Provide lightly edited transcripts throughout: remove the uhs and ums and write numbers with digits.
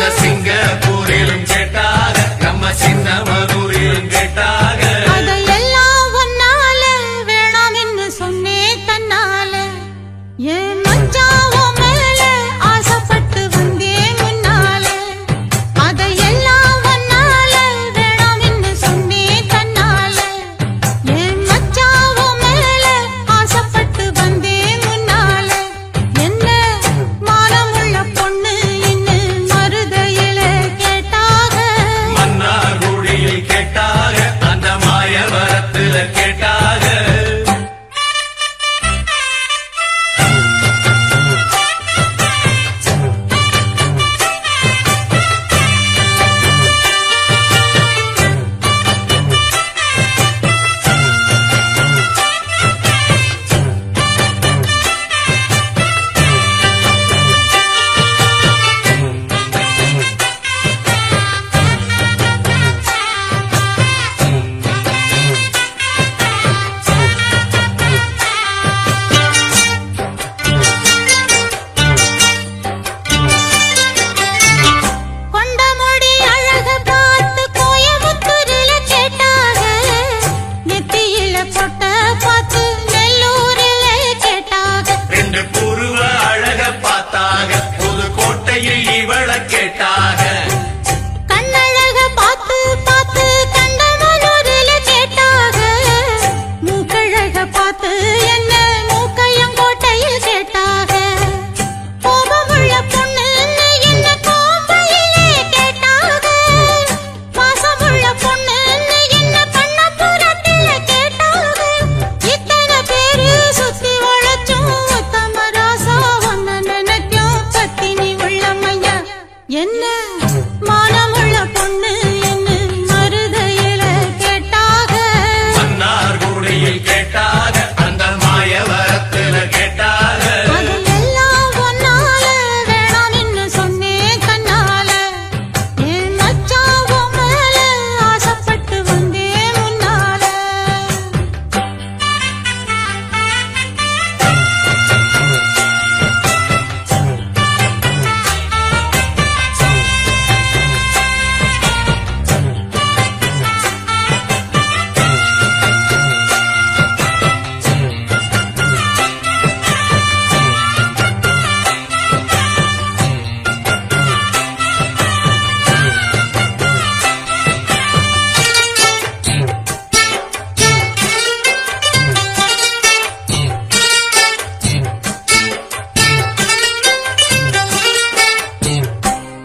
அந்த சிங்கப்பூரிலும் கேட்டாக நம்ம சின்னமனூரிலும் கேட்டாக அதையெல்லாம் ஒன்னால வேணாம் என்று சொன்னே தன்னால என் மச்சாவோ மேல ஆசைப்பட்டு வந்தே முன்னால அதையெல்லாம் ஒன்னால வேணாம் என்று சொன்னே தன்னால என் மச்சாவோ மேல ஆசைப்பட்டு வந்தே முன்னால என்ன மானமுள்ள பொண்ணு இன்னும் மருதையில கேட்டாக மன்னார் குடியில் கேட்டாக அந்த மாயவரத்துல கேட்டாக கொண்டமுடி அழக பார்த்து கோயமுத்தூரில கேட்டாக நெத்தியில பொட்ட பார்த்து நெல்லூரில கேட்டாக ரெண்டு புருவ அழக பார்த்தாக புதுக்கோட்டையில் இவள கேட்டாக கண்ணழக பார்த்து பார்த்து கண்டமனூரில கேட்டாக மூக்கழக பார்த்து என்ன மூக்கையங்கோட்டையில் கேட்டாக கோபமுள்ள பொண்ணு என்ன கோம்பையிலே கேட்டாக பாசமுள்ள பொண்ணு என்ன பண்ணப்புறத்தில கேட்டாக இத்தனை பேரு சுத்தி உழைச்சும் உத்தமராசா ஒன்ன நினைக்கும் பத்தினி உள்ளமையா என்ன மானமுள்ள பொண்ணு என்ன மருதையில கேட்டாக மன்னார் குடியில் கேட்டாக அந்த மாயவரத்துல கேட்டாக அதையெல்லாம் ஒன்னால வேணாம் என்று சொன்னே கண்ணால என் மச்சாவோ மேல ஆசைப்பட்டு வந்தே முன்னால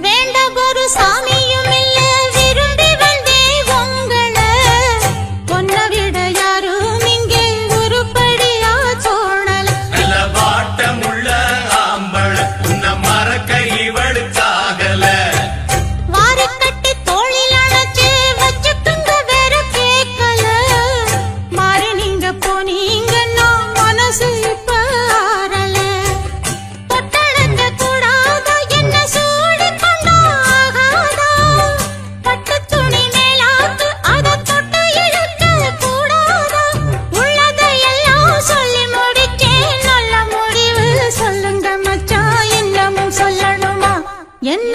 வேண்ட ஒரு சாமியும் இல்ல விரும்பி வந்தே உங்கள பொன்ன விட யாரும் இங்கே உருப்படியா தோணல நல்ல வாட்டமுள்ள ஆம்பள உன்ன மறக்க இவளுக்காகல வாரி கட்டி தோளில் அணைச்சு வச்சுக்குங்க வேற கேட்கல மாறி நீங்க போனீங்கன்னா மனசு இப்ப ஆறல தொட்டழக்க கூடாதா என்ன சூடு கொண்டா ஆகாதா பட்டு துணி மேலாக்கு அத தொட்டு இழுக்க கூடாதா உள்ளதையெல்லாம் சொல்லி முடிச்சேன் நல்ல முடிவு சொல்லுங்க மச்சான் இன்னமும் சொல்லணுமா என்ன